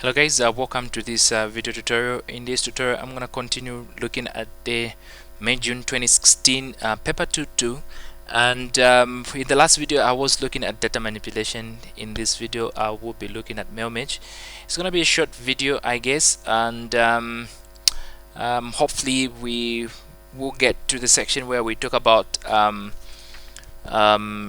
Hello guys, welcome to this video tutorial. In this tutorial I'm going to continue looking at the May-June 2016 paper 2.2, and in the last video I was looking at data manipulation. In this video I will be looking at MailMage. It's going to be a short video, I guess, and hopefully we will get to the section where we talk about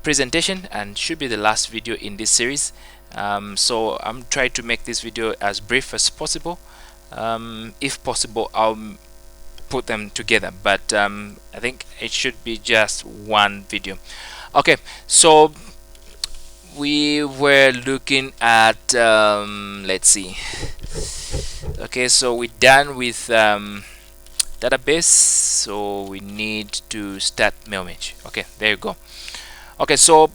presentation, and should be the last video in this series. So I'm trying to make this video as brief as possible. If possible, I'll put them together, but I think it should be just one video. Okay, so we were looking at let's see. Okay, so we're done with database, so we need to start MailMage. Okay, there you go. Okay, so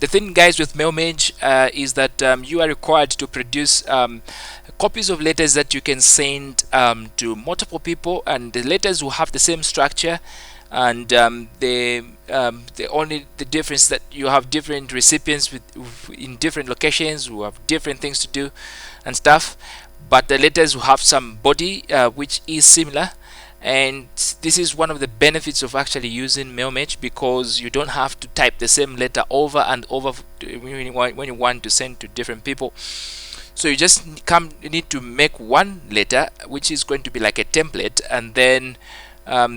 the thing, guys, with MailMage is that you are required to produce copies of letters that you can send to multiple people, and the letters will have the same structure, and the only the difference that you have different recipients in different locations who have different things to do and stuff, but the letters will have some body which is similar. And this is one of the benefits of actually using MailMage, because you don't have to type the same letter over and over when you want to send to different people. So you just need to make one letter which is going to be like a template, and then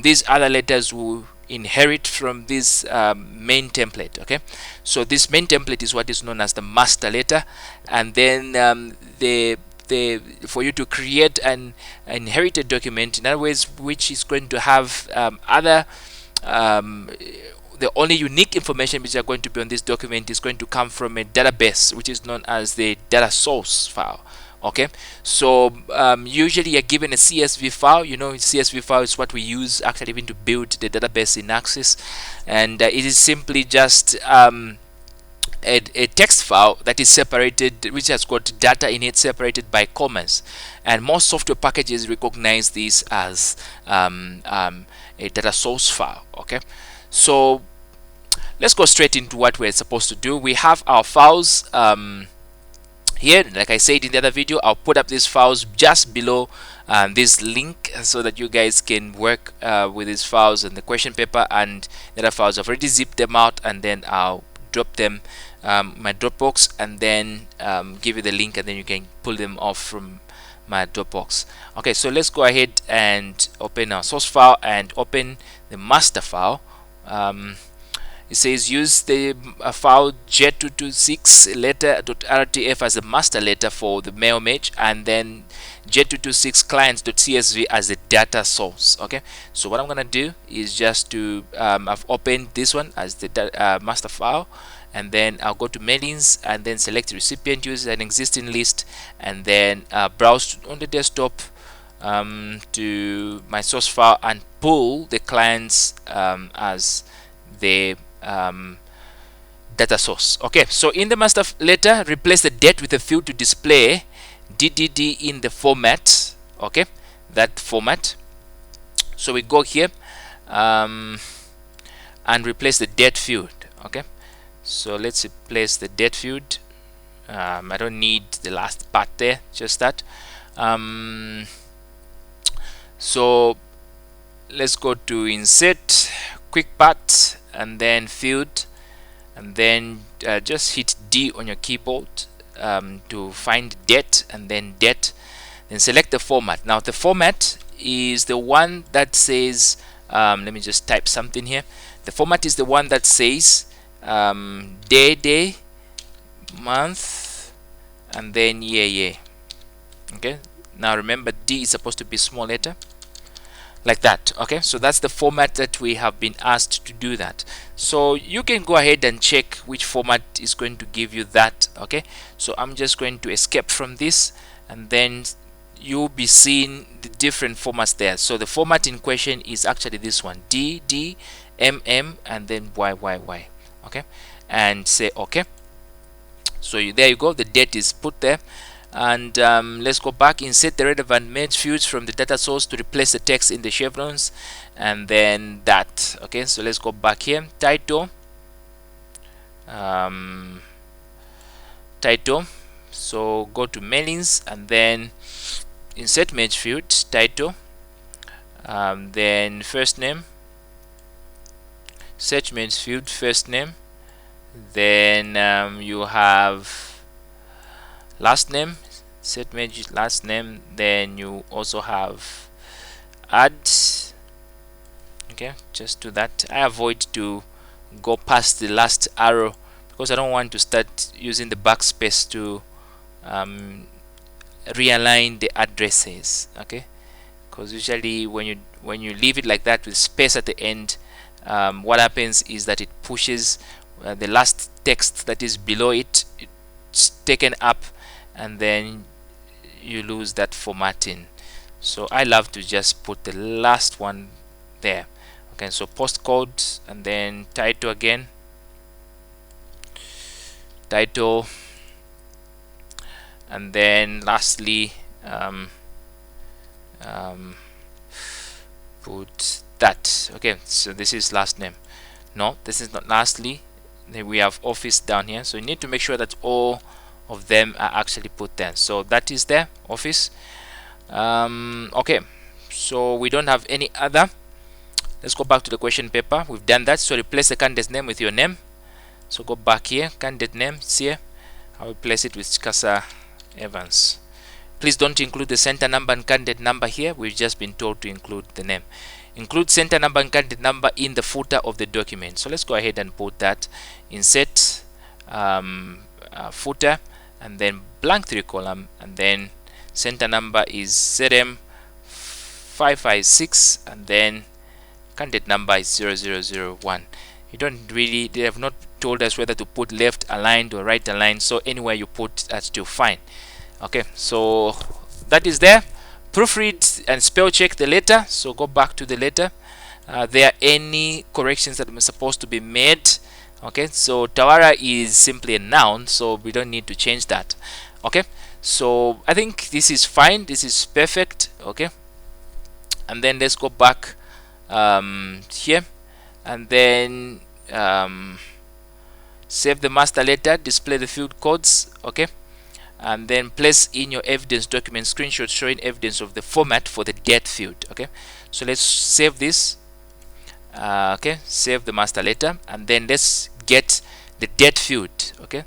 these other letters will inherit from this main template. Okay, so this main template is what is known as the master letter, and then for you to create an inherited document, in other words, which is going to have the only unique information which are going to be on this document is going to come from a database which is known as the data source file. Okay, so usually you're given a CSV file. You know, CSV file is what we use actually even to build the database in Access, and it is simply just a text file that is separated, which has got data in it separated by commas, and most software packages recognize this as a data source file. Okay, so let's go straight into what we're supposed to do. We have our files here. Like I said in the other video, I'll put up these files just below this link so that you guys can work with these files and the question paper and the other files. I've already zipped them out, and then I'll drop them my Dropbox, and then give you the link, and then you can pull them off from my Dropbox. Okay, so let's go ahead and open our source file and open the master file. It says use the file jet226 letter.rtf as a master letter for the MailMage, and then jet226 clients.csv as the data source. Okay, so what I'm gonna do is just to I've opened this one as the master file, and then I'll go to mailings and then select recipient, use an existing list, and then browse on the desktop to my source file and pull the clients as the data source. Okay, so in the master letter, replace the date with a field to display DDD in the format. Okay, that format. So we go here and replace the date field. Okay, so let's replace the date field. I don't need the last part there, just that. So let's go to insert, quick part, and then field, and then just hit D on your keyboard to find date, and then date, then select the format. Now the format is the one that says let me just type something here. The format is the one that says day, month, and then year. Okay, now remember, D is supposed to be small letter, like that. Okay, so that's the format that we have been asked to do that. So you can go ahead and check which format is going to give you that. Okay, so I'm just going to escape from this, and then you'll be seeing the different formats there. So the format in question is actually this one, D, M, and then Y. Okay, and say okay. So there you go, the date is put there. And let's go back, insert the relevant merge fields from the data source to replace the text in the chevrons, and then that. Okay, so let's go back here, title, So go to mailings and then insert match field, title, then first name, search match field, first name, then you have last name, set match last name, then you also have add. Okay, just do that. I avoid to go past the last arrow because I don't want to start using the backspace to realign the addresses. Okay, because usually when you leave it like that with space at the end, what happens is that it pushes the last text that is below it, it's taken up, and then you lose that formatting. So I love to just put the last one there. Okay, so postcode and then title again, title, and then lastly put that. Okay, so this is last name. No, this is not lastly. Then we have office down here, so you need to make sure that all of them are actually put there. So that is there, office. Okay, so we don't have any other. Let's go back to the question paper. We've done that. So replace the candidate's name with your name. So go back here, candidate name, it's here. I'll replace it with Chikasa Evans. Please don't include the center number and candidate number here. We've just been told to include the name. Include center number and candidate number in the footer of the document. So let's go ahead and put that. Insert footer and then blank 3 column, and then center number is ZM556 and then candidate number is 0001. You don't really, they have not told us whether to put left aligned or right aligned, so anywhere you put that's still fine. Okay, so that is there. Proofread and spell check the letter. So go back to the letter. There are any corrections that are supposed to be made. Okay, so Tawara is simply a noun, so we don't need to change that. Okay, so I think this is fine, this is perfect. Okay, and then let's go back here and then save the master letter, display the field codes. Okay, and then place in your evidence document screenshot showing evidence of the format for the date field. Okay, so let's save this. Okay, save the master letter, and then let's get the date field. Okay,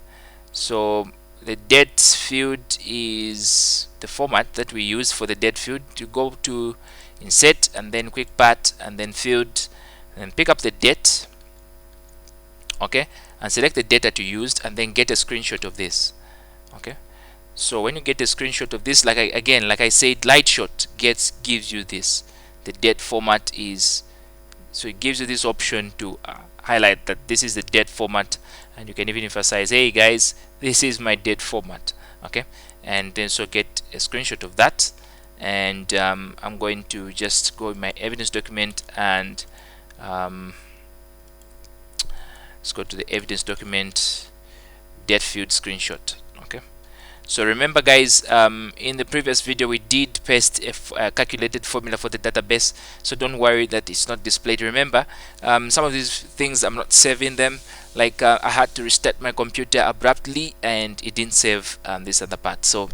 so the date field is the format that we use for the date field. You go to insert and then quick part and then field and pick up the date. Okay, and select the date that you used and then get a screenshot of this. Okay, so when you get a screenshot of this, like I said, Lightshot gives you this. The date format is, so it gives you this option to highlight that this is the date format, and you can even emphasize, hey guys, this is my date format. Okay, and then so get a screenshot of that, and I'm going to just go in my evidence document and let's go to the evidence document, date field screenshot. Okay, so remember guys, in the previous video we did paste a calculated formula for the database, so don't worry that it's not displayed. Remember, some of these things I'm not saving them, like I had to restart my computer abruptly and it didn't save this other part. So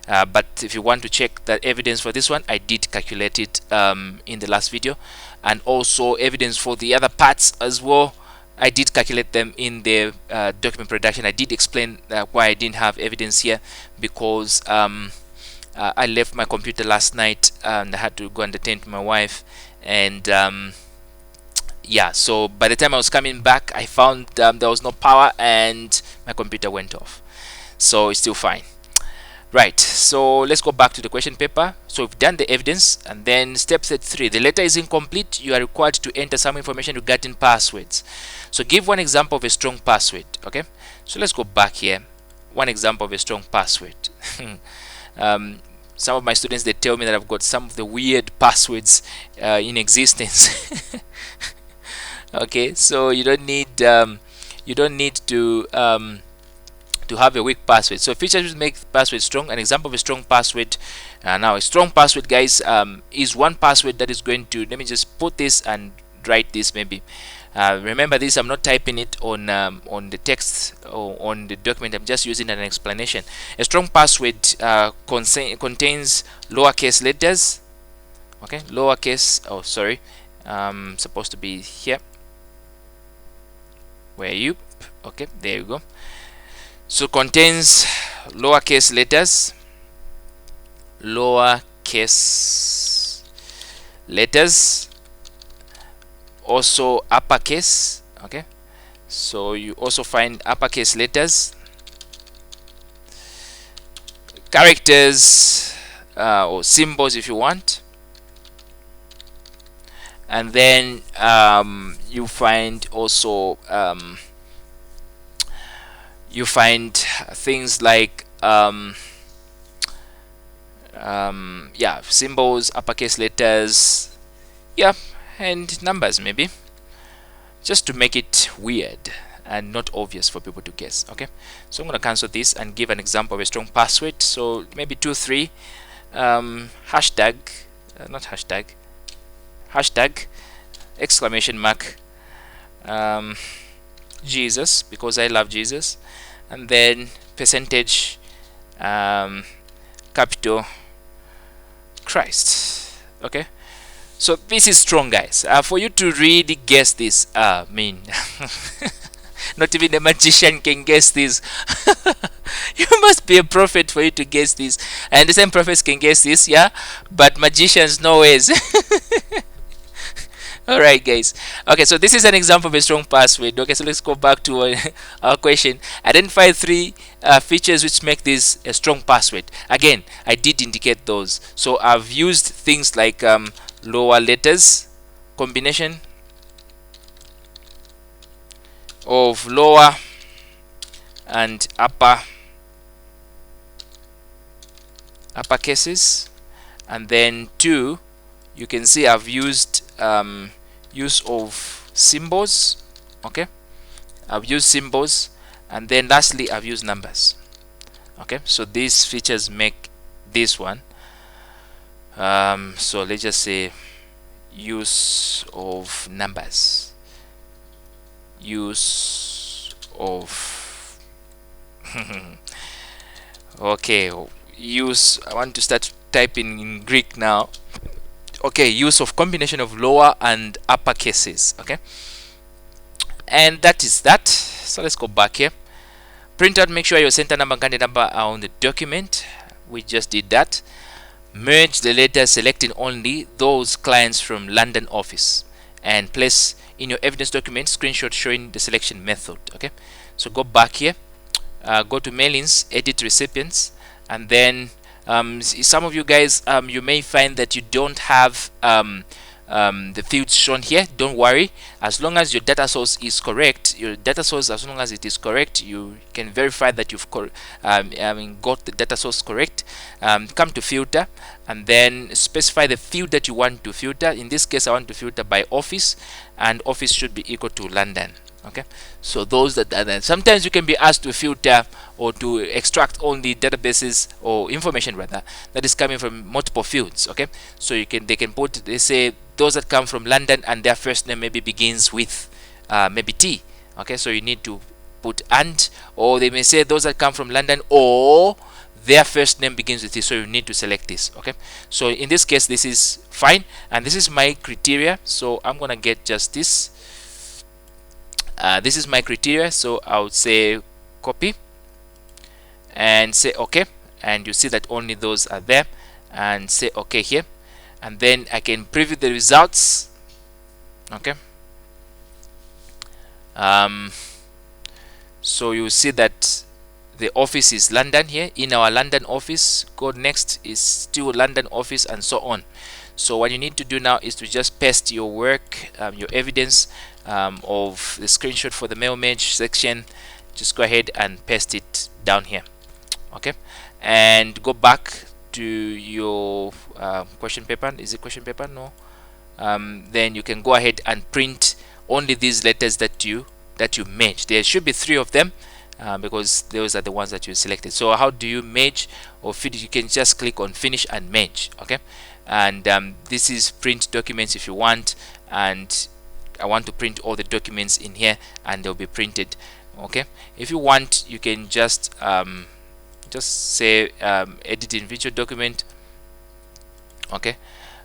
but if you want to check the evidence for this one, I did calculate it in the last video, and also evidence for the other parts as well, I did calculate them in the document production. I did explain why I didn't have evidence here, because I left my computer last night and I had to go and attend to my wife, and yeah, so by the time I was coming back I found there was no power and my computer went off, so it's still fine. Right, so let's go back to the question paper. So we've done the evidence, and then step 3, the letter is incomplete. You are required to enter some information regarding passwords. So give one example of a strong password. Okay, so let's go back here. One example of a strong password. Some of my students, they tell me that I've got some of the weird passwords in existence. Okay, so you don't need to have a weak password. So features will make password strong. An example of a strong password. Now a strong password, guys, is one password that is going to, let me just put this and write this maybe. Remember this, I'm not typing it on the text or on the document. I'm just using an explanation. A strong password contains lowercase letters. Okay, lowercase, oh sorry, supposed to be here. Where you? Okay, there you go. So contains lowercase letters, lowercase letters, also uppercase. Okay, so you also find uppercase letters, characters, or symbols if you want, and then you find also you find things like yeah, symbols, uppercase letters, yeah, and numbers, maybe, just to make it weird and not obvious for people to guess. Okay, so I'm going to cancel this and give an example of a strong password. So maybe 23 hashtag, not hashtag, hashtag exclamation mark Jesus, because I love Jesus, and then percentage capital Christ. Okay, so this is strong, guys. For you to really guess this, I mean, not even a magician can guess this. You must be a prophet for you to guess this, and the same prophets can guess this, yeah, but magicians, no ways. All right, guys. Okay, so this is an example of a strong password. Okay, so let's go back to our question. Identify three features which make this a strong password. Again, I did indicate those. So I've used things like lower letters, combination of lower and upper cases, and then two, you can see I've used use of symbols. Okay, I've used symbols, and then lastly I've used numbers. Okay, so these features make this one. So let's just say use of numbers, use of okay, use, I want to start typing in Greek now. Okay, use of combination of lower and upper cases. Okay, and that is that. So let's go back here. Print out, make sure your center number and country number are on the document. We just did that. Merge the letters, selecting only those clients from London office, and place in your evidence document screenshot showing the selection method. Okay, so go back here, go to mailings, edit recipients, and then some of you guys, you may find that you don't have the fields shown here. Don't worry, as long as your data source is correct, as long as it is correct, you can verify that you've got the data source correct. Come to filter, and then specify the field that you want to filter. In this case, I want to filter by office, and office should be equal to London. Okay, so those that are there. Sometimes you can be asked to filter or to extract only databases or information rather that is coming from multiple fields. Okay, so they can put, they say those that come from London and their first name maybe begins with maybe T. Okay, so you need to put and, or they may say those that come from London or their first name begins with T, so you need to select this. Okay, so in this case this is fine, and this is my criteria, so I'm gonna get just this. This is my criteria, so I would say copy and say OK, and you see that only those are there, and say OK here, and then I can preview the results. Okay, so you see that the office is London here. In our London office, go next is still London office, and so on. So what you need to do now is to just paste your work, your evidence of the screenshot for the mail merge section. Just go ahead and paste it down here. Okay, and go back to your question paper. Is it question paper? No. Then you can go ahead and print only these letters that you merge. There should be 3 of them, because those are the ones that you selected. So how do you merge or finish? You can just click on finish and merge. Okay, and this is print documents if you want, and I want to print all the documents in here, and they'll be printed. Okay, if you want, you can just say edit individual document. Okay,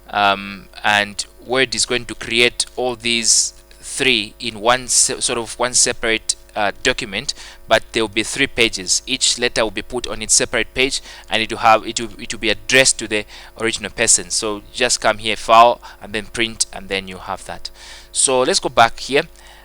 and Word is going to create all these three in one sort of one separate document, but there will be 3 pages. Each letter will be put on its separate page, and it will be addressed to the original person. So just come here, file, and then print, and then you have that. So let's go back here.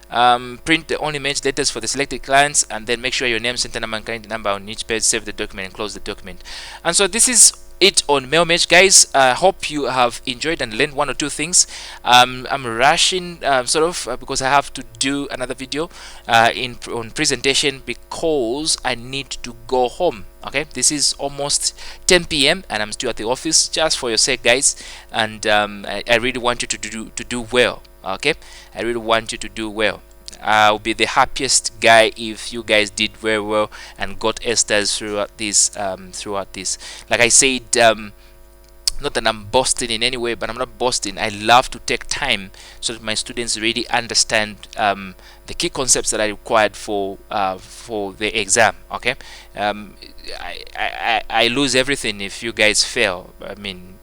Print the only image letters for the selected clients, and then make sure your name, center number, and client number on each page. Save the document and close the document. And so this is it on MailMatch, guys. I hope you have enjoyed and learned 1 or 2 things. I'm rushing because I have to do another video on presentation, because I need to go home. Okay, this is almost 10 p.m. and I'm still at the office, just for your sake, guys. And I really want you to do well. Okay, I really want you to do well. I'll be the happiest guy if you guys did very well and got Esters throughout this. Like I said, not that I'm boasting in any way, but I'm not boasting. I love to take time so that my students really understand the key concepts that I required for the exam. Okay, I lose everything if you guys fail. I mean,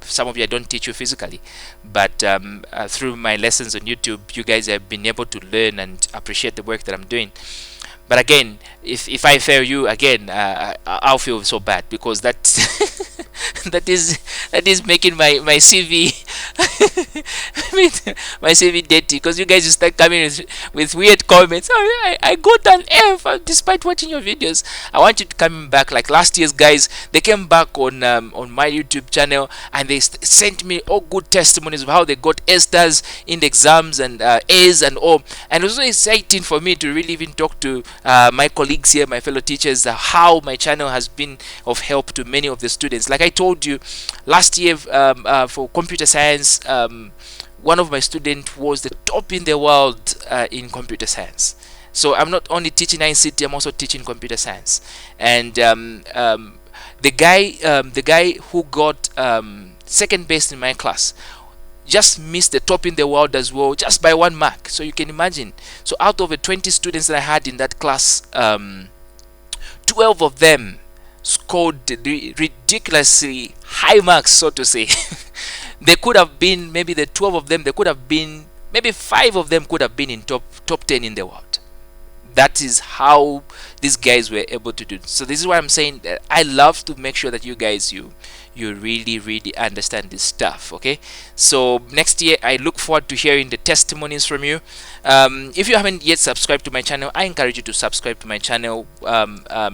some of you, I don't teach you physically, but through my lessons on YouTube, you guys have been able to learn and appreciate the work that I'm doing. But again, if I fail you again, I'll feel so bad, because that that is making my CV I mean, my CV dirty, because you guys just start coming with weird comments. Oh, I got an F despite watching your videos. I want you to come back like last year's guys. They came back on my YouTube channel, and they sent me all good testimonies of how they got S's in the exams and A's and all. And it was so exciting for me to really even talk to my colleagues here, my fellow teachers, how my channel has been of help to many of the students. Like I told you, last year for computer science, one of my students was the top in the world in computer science. So I'm not only teaching ICT, I'm also teaching computer science. And the guy who got second best in my class just missed the top in the world as well, just by 1 mark. So you can imagine. So out of the 20 students that I had in that class, 12 of them scored ridiculously high marks, so to say. They could have been, maybe the 12 of them, they could have been, maybe 5 of them could have been in top 10 in the world. That is how these guys were able to do. So this is why I'm saying that I love to make sure that you guys, you really understand this stuff. Okay, so next year I look forward to hearing the testimonies from you. If you haven't yet subscribed to my channel, I encourage you to subscribe to my channel.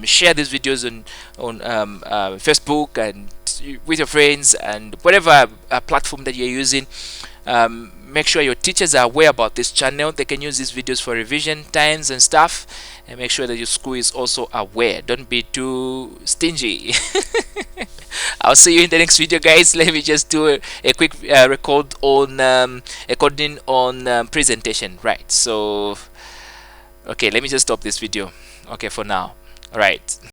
Share these videos on Facebook and with your friends, and whatever platform that you're using. Make sure your teachers are aware about this channel. They can use these videos for revision times and stuff, and make sure that your school is also aware. Don't be too stingy. I'll see you in the next video, guys. Let me just do a quick record on recording on presentation. Right, so okay, let me just stop this video. Okay, for now. All right.